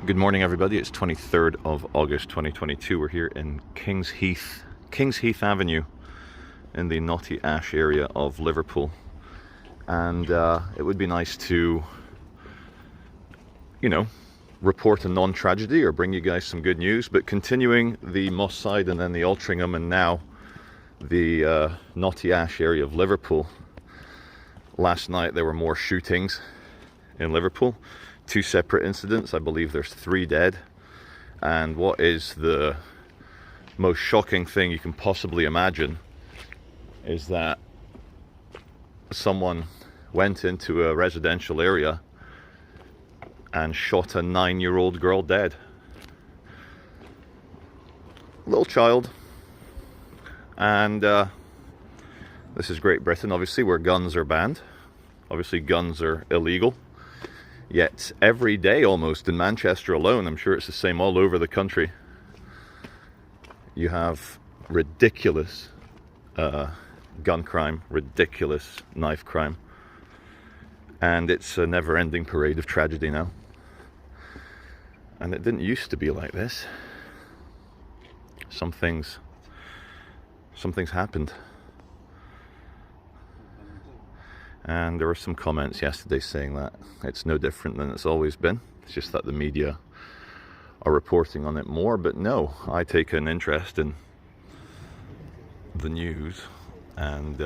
Good morning, everybody. It's 23rd of August 2022. We're here in King's Heath Avenue in the Naughty Ash area of Liverpool. And it would be nice to, report a non-tragedy or bring you guys some good news. But continuing the Moss Side and then the Altrincham and now the Naughty Ash area of Liverpool. Last night there were more shootings in Liverpool. 2 separate incidents. I believe there's 3 dead. And what is the most shocking thing you can possibly imagine is that someone went into a residential area and shot a 9-year-old girl dead. Little child. And this is Great Britain, obviously, where guns are banned. Obviously guns are illegal. Yet every day almost in Manchester alone, I'm sure it's the same all over the country, you have ridiculous gun crime, ridiculous knife crime. And it's a never-ending parade of tragedy now. And it didn't used to be like this. Something's happened. And there were some comments yesterday saying that it's no different than it's always been. It's just that the media are reporting on it more. But no, I take an interest in the news, and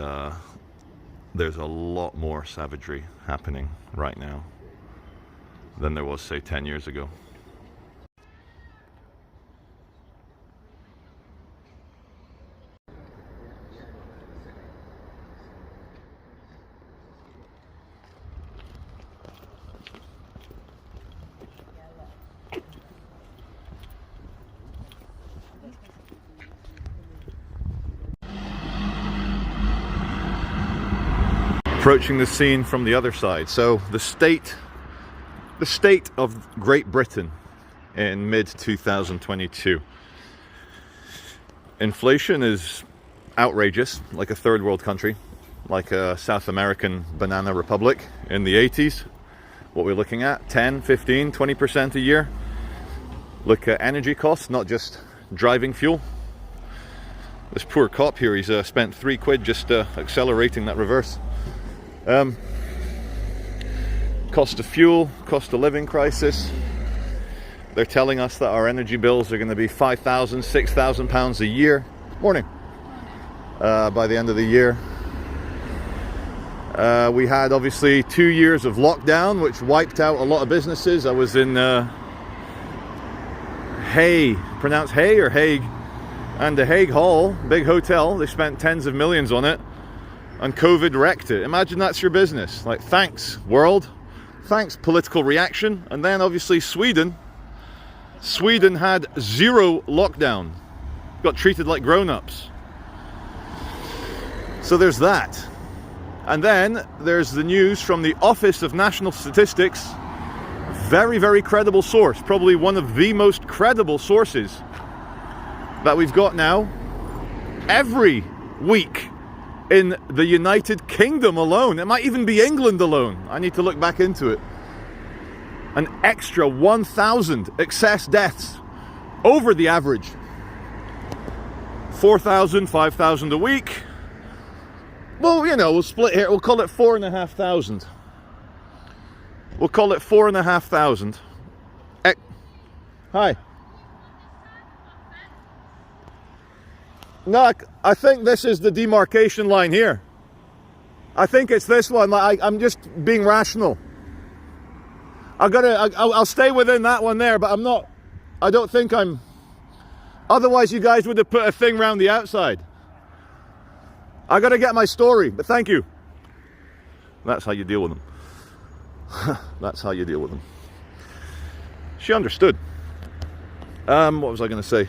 there's a lot more savagery happening right now than there was, say, 10 years ago. Approaching the scene from the other side. So the state of Great Britain in mid-2022. Inflation is outrageous, like a third world country, like a South American banana republic in the 80s. What we're looking at, 10, 15, 20% a year. Look at energy costs, not just driving fuel. This poor cop here, he's spent £3 just accelerating that reverse. Cost of fuel, cost of living crisis. They're telling us that our energy bills are going to be £5,000, £6,000 a year. Morning. By the end of the year. We had obviously 2 years of lockdown, which wiped out a lot of businesses. I was in Hay, pronounced Hay or Hague, and the Hague Hall, big hotel. They spent tens of millions on it. And COVID wrecked it. Imagine that's your business. Like, thanks, world. Thanks, political reaction. And then, obviously, Sweden. Sweden had 0 lockdown. Got treated like grown-ups. So there's that. And then there's the news from the Office of National Statistics. Very, very credible source. Probably one of the most credible sources that we've got now. Every week. In the United Kingdom alone, it might even be England alone, I need to look back into it, an extra 1,000 excess deaths over the average. 4,000, 5,000 a week. Well, we'll split here, we'll call it 4,500. We'll call it 4,500. Hi. No, I think this is the demarcation line here. I think it's this one. I'm just being rational. I'll stay within that one there, but I don't think I'm. Otherwise, you guys would have put a thing around the outside. I gotta get my story, but thank you. That's how you deal with them. That's how you deal with them. She understood. What was I gonna say?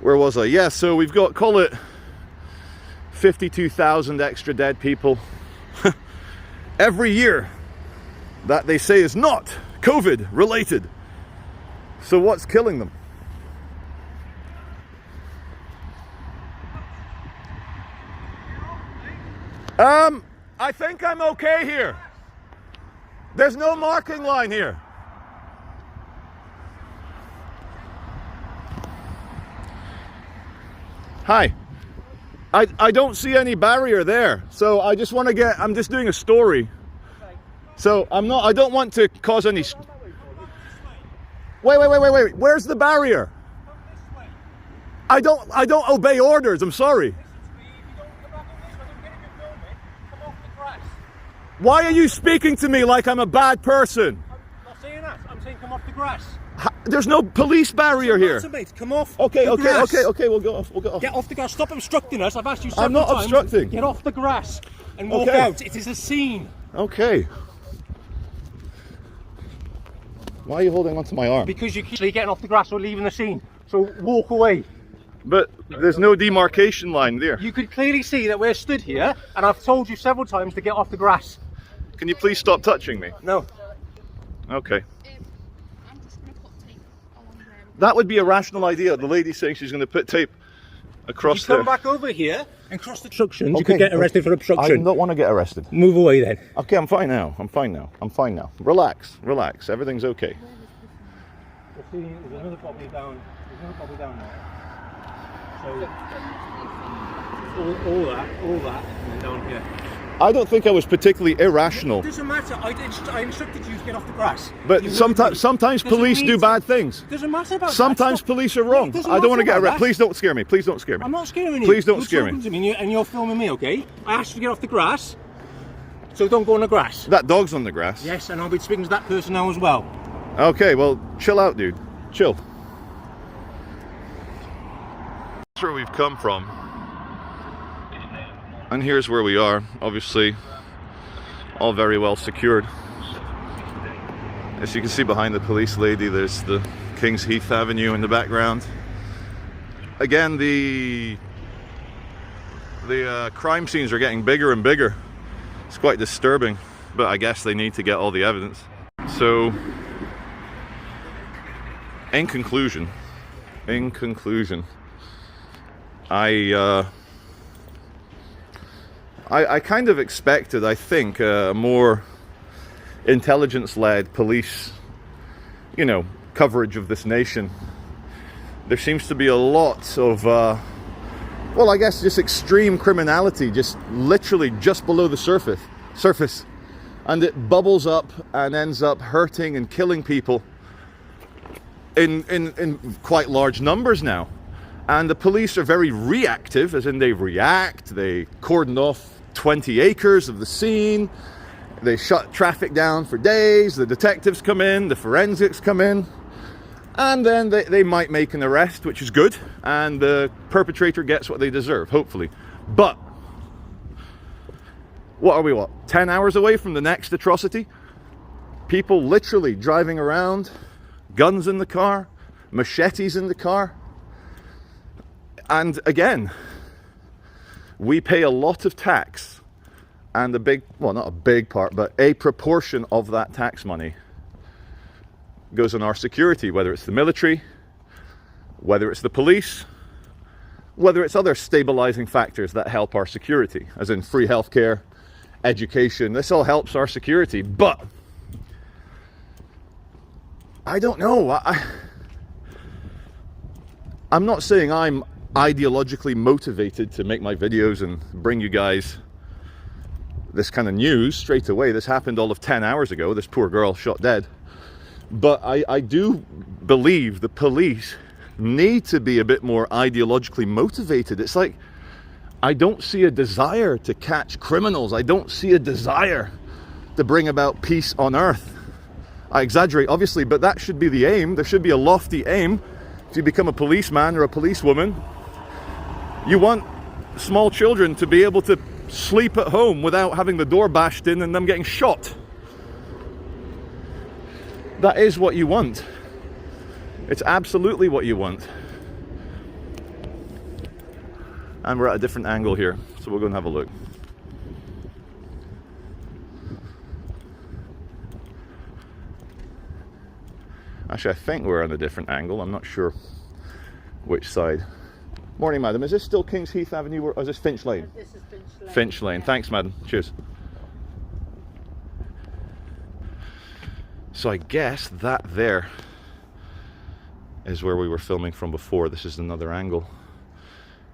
Where was I? Yeah, so we've got, call it 52,000 extra dead people every year that they say is not COVID related. So what's killing them? I think I'm okay here. There's no marking line here. Hi. I don't see any barrier there, so I just want to get. I'm just doing a story, so I don't want to cause any. Wait. Where's the barrier? I don't obey orders. I'm sorry. Why are you speaking to me like I'm a bad person? I'm not saying that. I'm saying come off the grass. There's no police barrier here. Mate, come off. Okay. We'll go off. Get off the grass. Stop obstructing us. I've asked you several times. I'm not obstructing. Get off the grass and walk out. It is a scene. Okay. Why are you holding onto my arm? Because you're getting off the grass or leaving the scene. So walk away. But there's no demarcation line there. You could clearly see that we're stood here, and I've told you several times to get off the grass. Can you please stop touching me? No. Okay. I'm just going to put tape along there. That would be a rational idea. The lady's saying she's going to put tape across You there. come back over here and cross the obstructions. You could get arrested for obstruction. I don't want to get arrested. Move away then. Okay, I'm fine now. Relax. Everything's okay. There's another property down. There. So all that, and then down here. I don't think I was particularly irrational. It doesn't matter. I instructed you to get off the grass. But sometimes police do bad things. Doesn't matter about Sometimes that. police are wrong. I don't want to get arrested. Please don't scare me. I'm not scaring you. Please don't scare me. You're talking to me and you're filming me, okay? I asked you to get off the grass, so don't go on the grass. That dog's on the grass. Yes, and I'll be speaking to that person now as well. Okay, well, chill out, dude. Chill. That's where we've come from. And here's where we are. Obviously, all very well secured. As you can see behind the police lady, there's the King's Heath Avenue in the background. Again, the crime scenes are getting bigger and bigger. It's quite disturbing, but I guess they need to get all the evidence. So, in conclusion, I kind of expected, I think, a more intelligence-led police, coverage of this nation. There seems to be a lot of, well, I guess just extreme criminality, just literally just below the surface. And it bubbles up and ends up hurting and killing people in quite large numbers now. And the police are very reactive, as in they react, they cordon off 20 acres of the scene, they shut traffic down for days, the detectives come in, the forensics come in, and then they might make an arrest, which is good, and the perpetrator gets what they deserve, hopefully. But, what are we, 10 hours away from the next atrocity? People literally driving around, guns in the car, machetes in the car. And again, we pay a lot of tax, and not a big part, but a proportion of that tax money goes on our security, whether it's the military, whether it's the police, whether it's other stabilizing factors that help our security, as in free healthcare, education. This all helps our security, but I don't know. I'm not saying I'm ideologically motivated to make my videos and bring you guys this kind of news straight away. This happened all of 10 hours ago, this poor girl shot dead. But I do believe the police need to be a bit more ideologically motivated. It's like, I don't see a desire to catch criminals. I don't see a desire to bring about peace on earth. I exaggerate, obviously, but that should be the aim. There should be a lofty aim. If you become a policeman or a policewoman, you want small children to be able to sleep at home without having the door bashed in and them getting shot. That is what you want. It's absolutely what you want. And we're at a different angle here, so we'll go and have a look. Actually, I think we're on a different angle. I'm not sure which side. Morning, madam. Is this still King's Heath Avenue or is this Finch Lane? This is Finch Lane. Finch Lane. Yeah. Thanks, madam. Cheers. So I guess that there is where we were filming from before. This is another angle.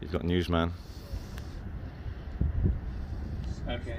You've got news, man. Okay.